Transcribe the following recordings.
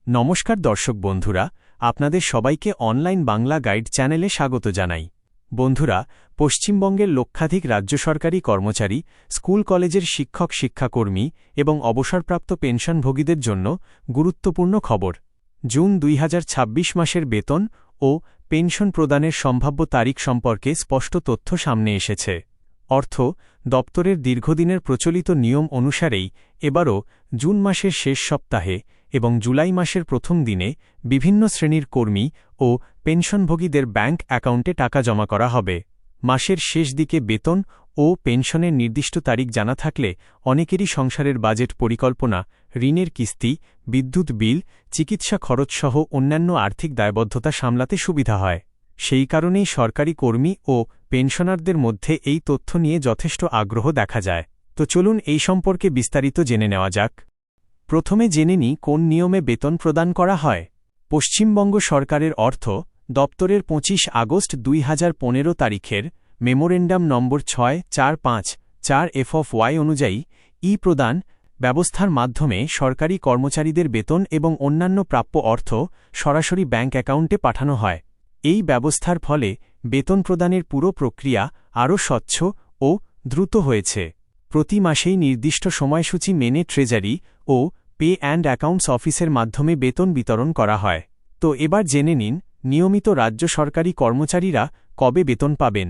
নমস্কার দর্শক বন্ধুরা, আপনাদের সবাইকে অনলাইন বাংলা গাইড চ্যানেলে স্বাগত জানাই। বন্ধুরা, পশ্চিমবঙ্গের লক্ষাধিক রাজ্য সরকারি কর্মচারী, স্কুল কলেজের শিক্ষক শিক্ষাকর্মী এবং অবসরপ্রাপ্ত পেনশনভোগীদের জন্য গুরুত্বপূর্ণ খবর। জুন 2026 মাসের বেতন ও পেনশন প্রদানের সম্ভাব্য তারিখ সম্পর্কে স্পষ্ট তথ্য সামনে এসেছে। অর্থ দপ্তরের দীর্ঘদিনের প্রচলিত নিয়ম অনুসারেই এবারও জুন মাসের শেষ সপ্তাহে এবং জুলাই মাসের প্রথম দিনে বিভিন্ন শ্রেণীর কর্মী ও পেনশনভোগীদের ব্যাংক অ্যাকাউন্টে টাকা জমা করা হবে। মাসের শেষ দিকে বেতন ও পেনশনের নির্দিষ্ট তারিখ জানা থাকলে অনেকেরই সংসারের বাজেট পরিকল্পনা, ঋণের কিস্তি, বিদ্যুৎ বিল, চিকিৎসা খরচসহ অন্যান্য আর্থিক দায়বদ্ধতা সামলাতে সুবিধা হয়। সেই কারণেই সরকারি কর্মী ও পেনশনারদের মধ্যে এই তথ্য নিয়ে যথেষ্ট আগ্রহ দেখা যায়। তো চলুন এই সম্পর্কে বিস্তারিত জেনে নেওয়া যাক। প্রথমে জেনে নিই কোন নিয়মে বেতন প্রদান করা হয়। পশ্চিমবঙ্গ সরকারের অর্থ দপ্তরের 25 আগস্ট 2015 তারিখের মেমোরেন্ডাম নম্বর 645/4 FY অনুযায়ী প্রদান ব্যবস্থার মাধ্যমে সরকারি কর্মচারীদের বেতন এবং অন্যান্য প্রাপ্য অর্থ সরাসরি ব্যাংক অ্যাকাউন্টে পাঠানো হয়। এই ব্যবস্থার ফলে বেতন প্রদানের পুরো প্রক্রিয়া আরও স্বচ্ছ ও দ্রুত হয়েছে। প্রতি মাসেই নির্দিষ্ট সময়সূচি মেনে ট্রেজারি ও পে অ্যান্ড অ্যাকাউন্টস অফিসের মাধ্যমে বেতন বিতরণ করা হয়। তো এবার জেনে নিন নিয়মিত রাজ্য সরকারি কর্মচারীরা কবে বেতন পাবেন।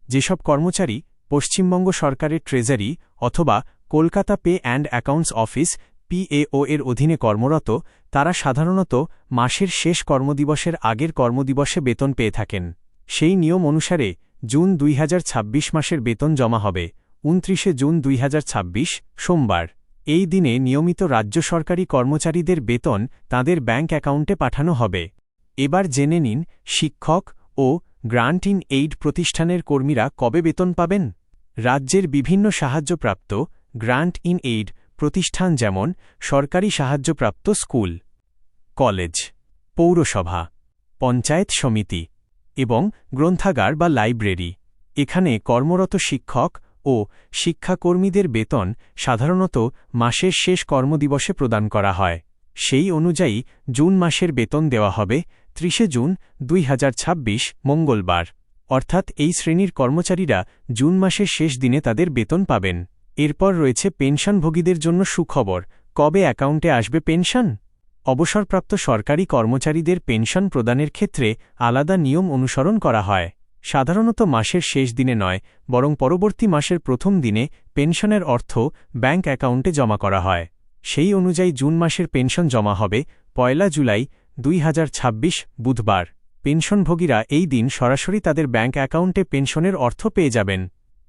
যেসব কর্মচারী পশ্চিমবঙ্গ সরকারের ট্রেজারি অথবা Kolkata pay and accounts office PAO এর অধীনে কর্মরত, তারা সাধারণত মাসের শেষ কর্মদিবসের আগের কর্মদিবসে বেতন পেয়ে থাকেন। সেই নিয়ম অনুসারে জুন 2026 মাসের বেতন জমা হবে 29 জুন 2026 সোমবার। এই দিনে নিয়মিত রাজ্য সরকারি কর্মচারীদের বেতন তাদের ব্যাংক অ্যাকাউন্টে পাঠানো হবে। এবার জেনে নিন শিক্ষক ও গ্রান্ট ইন এইড প্রতিষ্ঠানের কর্মীরা কবে বেতন পাবেন। রাজ্যের বিভিন্ন সাহায্যপ্রাপ্ত গ্রান্ট ইন এইড প্রতিষ্ঠান যেমন সরকারি সাহায্যপ্রাপ্ত স্কুল, কলেজ, পৌরসভা, পঞ্চায়েত সমিতি এবং গ্রন্থাগার বা লাইব্রেরি, এখানে কর্মরত শিক্ষক ও শিক্ষাকর্মীদের বেতন সাধারণত মাসের শেষ কর্মদিবসে প্রদান করা হয়। সেই অনুযায়ী জুন মাসের বেতন দেওয়া হবে 30 জুন 2026 মঙ্গলবার। অর্থাৎ এই শ্রেণীর কর্মচারীরা জুন মাসের শেষ দিনে তাদের বেতন পাবেন। এরপর রয়েছে পেনশনভোগীদের জন্য সুখবর। কবে অ্যাকাউন্টে আসবে পেনশন? অবসরপ্রাপ্ত সরকারি কর্মচারীদের পেনশন প্রদানের ক্ষেত্রে আলাদা নিয়ম অনুসরণ করা হয়। সাধারণত মাসের শেষ দিনে নয়, বরং পরবর্তী মাসের প্রথম দিনে পেনশনের অর্থ ব্যাংক অ্যাকাউন্টে জমা করা হয়। সেই অনুযায়ী জুন মাসের পেনশন জমা হবে 1 জুলাই 2026 বুধবার। পেনশনভোগীরা এই দিন সরাসরি তাদের ব্যাংক অ্যাকাউন্টে পেনশনের অর্থ পেয়ে যাবেন।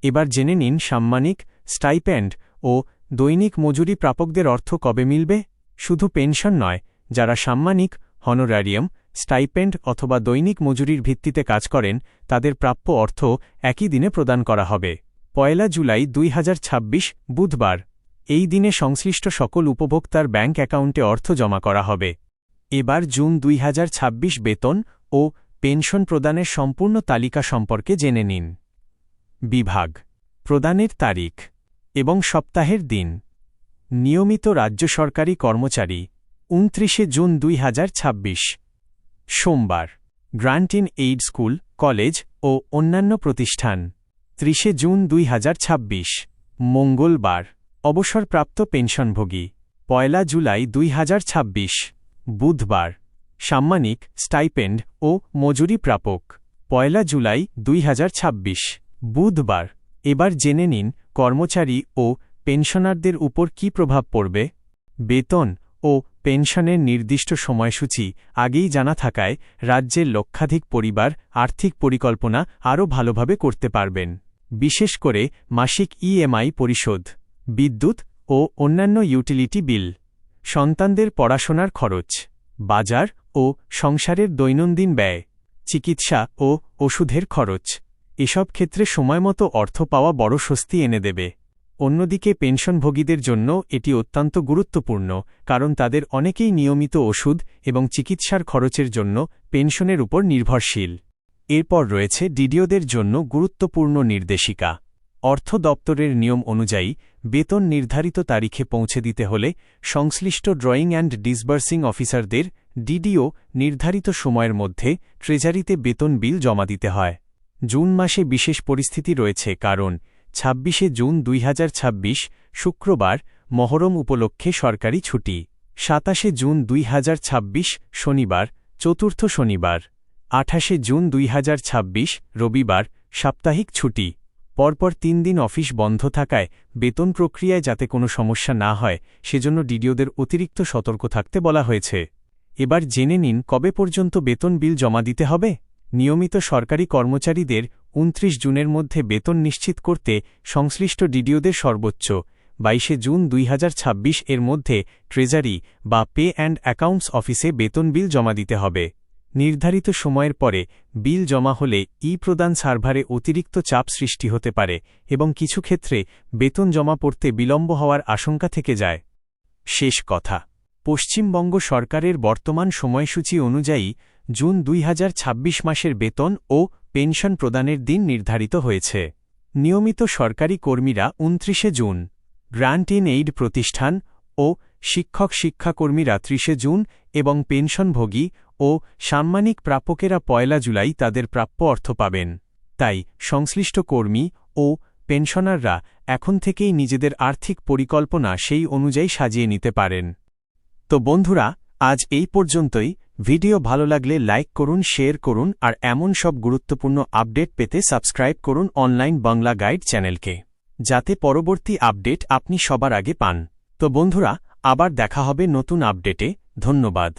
এবার জেনে নিন সাম্মানিক, স্টাইপেন্ড ও দৈনিক মজুরি প্রাপকদের অর্থ কবে মিলবে। শুধু পেনশন নয়, যারা সাম্মানিক, হনোরারিয়াম, স্টাইপেন্ড অথবা দৈনিক মজুরির ভিত্তিতে কাজ করেন, তাদের প্রাপ্য অর্থ একই দিনে প্রদান করা হবে 1 জুলাই 2026 বুধবার। এই দিনে সংশ্লিষ্ট সকল উপভোক্তার ব্যাংক অ্যাকাউন্টে অর্থ জমা করা হবে। এবার জুন 2026 বেতন ও পেনশন প্রদানের সম্পূর্ণ তালিকা সম্পর্কে জেনে নিন। বিভাগ, প্রদানের তারিখ এবং সপ্তাহের দিন। নিয়মিত রাজ্য সরকারি কর্মচারী 29 জুন 2026 সোমবার। Grant in aid school, college ও অন্যান্য প্রতিষ্ঠান 30 জুন 2026 মঙ্গলবার। অবসরপ্রাপ্ত পেনশনভোগী 1 জুলাই 2026 বুধবার। সাম্মানিক, স্টাইপেন্ড ও মজুরি প্রাপক 1 জুলাই 2026 বুধবার। এবার জেনে নিন কর্মচারী ও পেনশনারদের উপর কী প্রভাব পড়বে। বেতন ও পেনশনের নির্দিষ্ট সময়সূচি আগেই জানা থাকায় রাজ্যের লক্ষাধিক পরিবার আর্থিক পরিকল্পনা আরও ভালোভাবে করতে পারবেন। বিশেষ করে মাসিক EMI পরিশোধ, বিদ্যুৎ ও অন্যান্য ইউটিলিটি বিল, সন্তানদের পড়াশোনার খরচ, বাজার ও সংসারের দৈনন্দিন ব্যয়, চিকিৎসা ও ওষুধের খরচ, এসব ক্ষেত্রে সময়মতো অর্থ পাওয়া বড় স্বস্তি এনে দেবে। অন্যদিকে পেনশনভোগীদের জন্য এটি অত্যন্ত গুরুত্বপূর্ণ, কারণ তাদের অনেকেই নিয়মিত ওষুধ এবং চিকিৎসার খরচের জন্য পেনশনের উপর নির্ভরশীল। এরপর রয়েছে ডিডিওদের জন্য গুরুত্বপূর্ণ নির্দেশিকা। অর্থ দপ্তরের নিয়ম অনুযায়ী বেতন নির্ধারিত তারিখে পৌঁছে দিতে হলে সংশ্লিষ্ট ড্রয়িং অ্যান্ড ডিসবার্সিং অফিসারদের ডিডিও নির্ধারিত সময়ের মধ্যে ট্রেজারিতে বেতন বিল জমা দিতে হয়। জুন মাসে বিশেষ পরিস্থিতি রয়েছে কারণ ২৬শে জুন ২০২৬ শুক্রবার মহরম উপলক্ষে সরকারি ছুটি, ২৭শে জুন ২০২৬ শনিবার চতুর্থ শনিবার, ২৮শে জুন ২০২৬ রবিবার সাপ্তাহিক ছুটি। পরপর ৩ দিন অফিস বন্ধ থাকায় বেতন প্রক্রিয়ায় যাতে কোনো সমস্যা না হয় সেজন্য ডিডিওদের অতিরিক্ত সতর্ক থাকতে বলা হয়েছে। এবার জেনে নিন কবে পর্যন্ত বেতন বিল জমা দিতে হবে। নিয়মিত সরকারি কর্মচারীদের ২৯ জুনের মধ্যে বেতন নিশ্চিত করতে সংশ্লিষ্ট ডিডিওদের সর্বোচ্চ ২২শে জুন ২০২৬ এর মধ্যে ট্রেজারি বা পে অ্যান্ড অ্যাকাউন্টস অফিসে বেতন বিল জমা দিতে হবে। নির্ধারিত সময়ের পরে বিল জমা হলে প্রদান সার্ভারে অতিরিক্ত চাপ সৃষ্টি হতে পারে এবং কিছু ক্ষেত্রে বেতন জমা পড়তে বিলম্ব হওয়ার আশঙ্কা থেকে যায়। শেষ কথা, পশ্চিমবঙ্গ সরকারের বর্তমান সময়সূচি অনুযায়ী জুন ২০২৬ মাসের বেতন ও পেনশন প্রদানের দিন নির্ধারিত হয়েছে। নিয়মিত সরকারি কর্মীরা ২৯শে জুন, গ্র্যান্ট ইন এইড প্রতিষ্ঠান ও শিক্ষাকর্মীরা ৩০শে জুন এবং পেনশনভোগী ও সাম্মানিক প্রাপকেরা ১ জুলাই তাদের প্রাপ্য অর্থ পাবেন। তাই সংশ্লিষ্ট কর্মী ও পেনশনাররা এখন থেকেই নিজেদের আর্থিক পরিকল্পনা সেই অনুযায়ী সাজিয়ে নিতে পারেন। তো বন্ধুরা, আজ এই পর্যন্তই। ভিডিও ভালো লাগলে লাইক করুন, শেয়ার করুন আর এমন সব গুরুত্বপূর্ণ আপডেট পেতে সাবস্ক্রাইব করুন অনলাইন বাংলা গাইড চ্যানেলকে, যাতে পরবর্তী আপডেট আপনি সবার আগে পান। তো বন্ধুরা, আবার দেখা হবে নতুন আপডেটে। ধন্যবাদ।